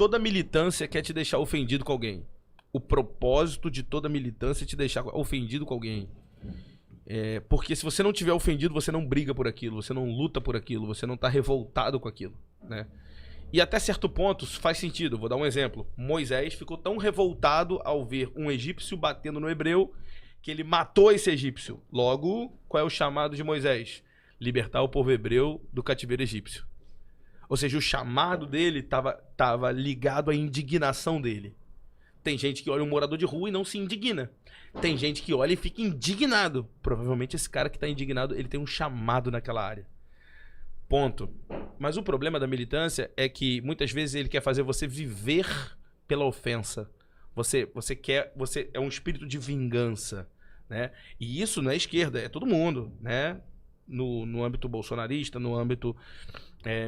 toda militância quer te deixar ofendido com alguém. O propósito de toda militância é te deixar ofendido com alguém. Porque se você não tiver ofendido, você não briga por aquilo, você não luta por aquilo, você não tá revoltado com aquilo, né? E até certo ponto faz sentido. Vou dar um exemplo. Moisés ficou tão revoltado ao ver um egípcio batendo no hebreu que ele matou esse egípcio. Logo, qual é o chamado de Moisés? Libertar o povo hebreu do cativeiro egípcio. Ou seja, o chamado dele estava ligado à indignação dele. Tem gente que olha um morador de rua e não se indigna. Tem gente que olha e fica indignado. Provavelmente esse cara que está indignado, ele tem um chamado naquela área. Ponto. Mas o problema da militância é que muitas vezes ele quer fazer você viver pela ofensa. Você é um espírito de vingança, né? E isso não é esquerda, é todo mundo, né? No âmbito bolsonarista, no âmbito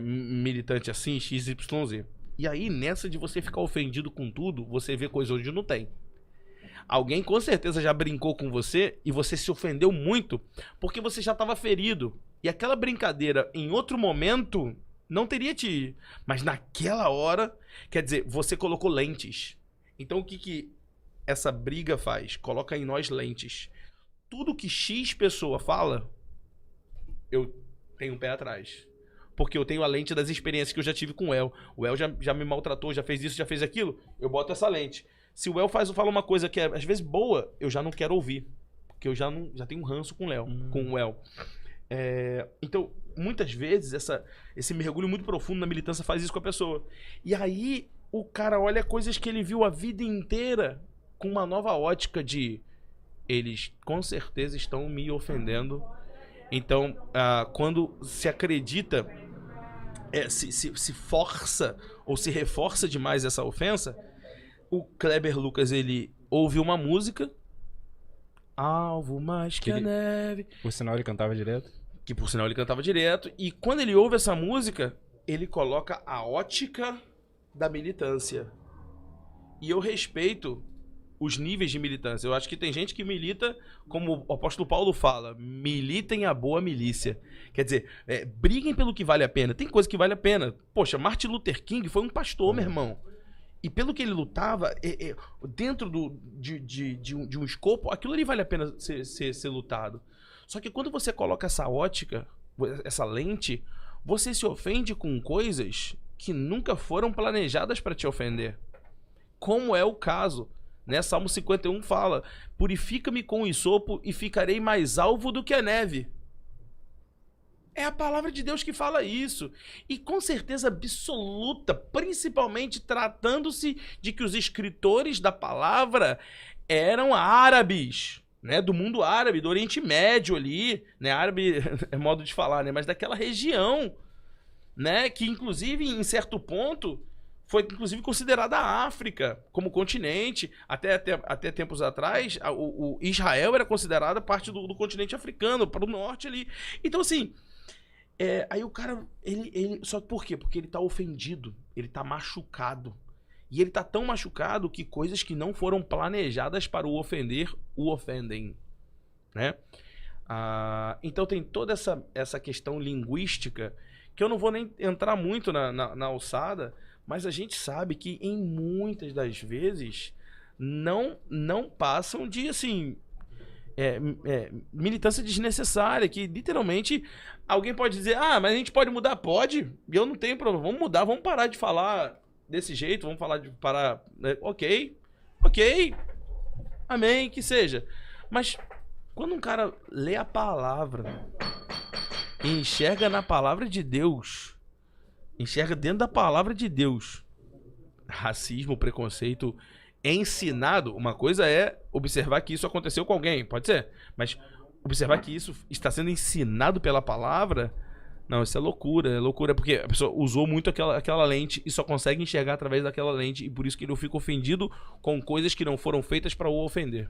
militante assim, XYZ. E aí, nessa de você ficar ofendido com tudo, você vê coisa onde não tem. Alguém com certeza já brincou com você e você se ofendeu muito porque você já estava ferido. E aquela brincadeira, em outro momento, não teria te... Mas naquela hora, quer dizer, você colocou lentes. Então o que essa briga faz? Coloca em nós lentes. Tudo que X pessoa fala, eu tenho um pé atrás. Porque eu tenho a lente das experiências que eu já tive com o El. O El já me maltratou, já fez isso, já fez aquilo. Eu boto essa lente. Se o El fala uma coisa que é, às vezes, boa, eu já não quero ouvir. Porque eu já tenho um ranço com o El. Então, muitas vezes, esse mergulho muito profundo na militância faz isso com a pessoa. E aí, o cara olha coisas que ele viu a vida inteira com uma nova ótica de... Eles, com certeza, estão me ofendendo. Então, quando se acredita, se força ou se reforça demais essa ofensa, o Kleber Lucas, ele ouve uma música, alvo mais que a neve... Por sinal, ele cantava direto. Que, por sinal, ele cantava direto. E quando ele ouve essa música, ele coloca a ótica da militância. E eu respeito os níveis de militância. Eu acho que tem gente que milita, como o apóstolo Paulo fala, militem a boa milícia. Quer dizer, briguem pelo que vale a pena. Tem coisa que vale a pena. Poxa, Martin Luther King foi um pastor, meu irmão. E pelo que ele lutava, dentro de um escopo, aquilo ali vale a pena ser lutado. Só que quando você coloca essa ótica, essa lente, você se ofende com coisas que nunca foram planejadas para te ofender. Como é o caso, né? Salmo 51 fala: purifica-me com o hisopo e ficarei mais alvo do que a neve. É a palavra de Deus que fala isso. E com certeza absoluta, principalmente tratando-se de que os escritores da palavra eram árabes, né? Do mundo árabe, do Oriente Médio ali, né? Árabe é modo de falar, né? Mas daquela região, né? Que inclusive, em certo ponto, foi inclusive considerada a África como continente. Até tempos atrás, o Israel era considerada parte do continente africano, para o norte ali. Então, assim... aí o cara, só que por quê? Porque ele tá ofendido, ele tá machucado. E ele tá tão machucado que coisas que não foram planejadas para o ofender, o ofendem, né? Então tem toda essa questão linguística, que eu não vou nem entrar muito na alçada, mas a gente sabe que em muitas das vezes não passam de, assim... militância desnecessária, que literalmente alguém pode dizer, mas a gente pode mudar? Pode, eu não tenho problema, vamos mudar, vamos parar de falar desse jeito, vamos falar de parar, ok, amém, que seja. Mas quando um cara lê a palavra e enxerga na palavra de Deus, enxerga dentro da palavra de Deus racismo, preconceito ensinado, uma coisa é observar que isso aconteceu com alguém, pode ser, mas observar que isso está sendo ensinado pela palavra, não, isso é loucura, porque a pessoa usou muito aquela lente e só consegue enxergar através daquela lente, e por isso que ele fica ofendido com coisas que não foram feitas para o ofender.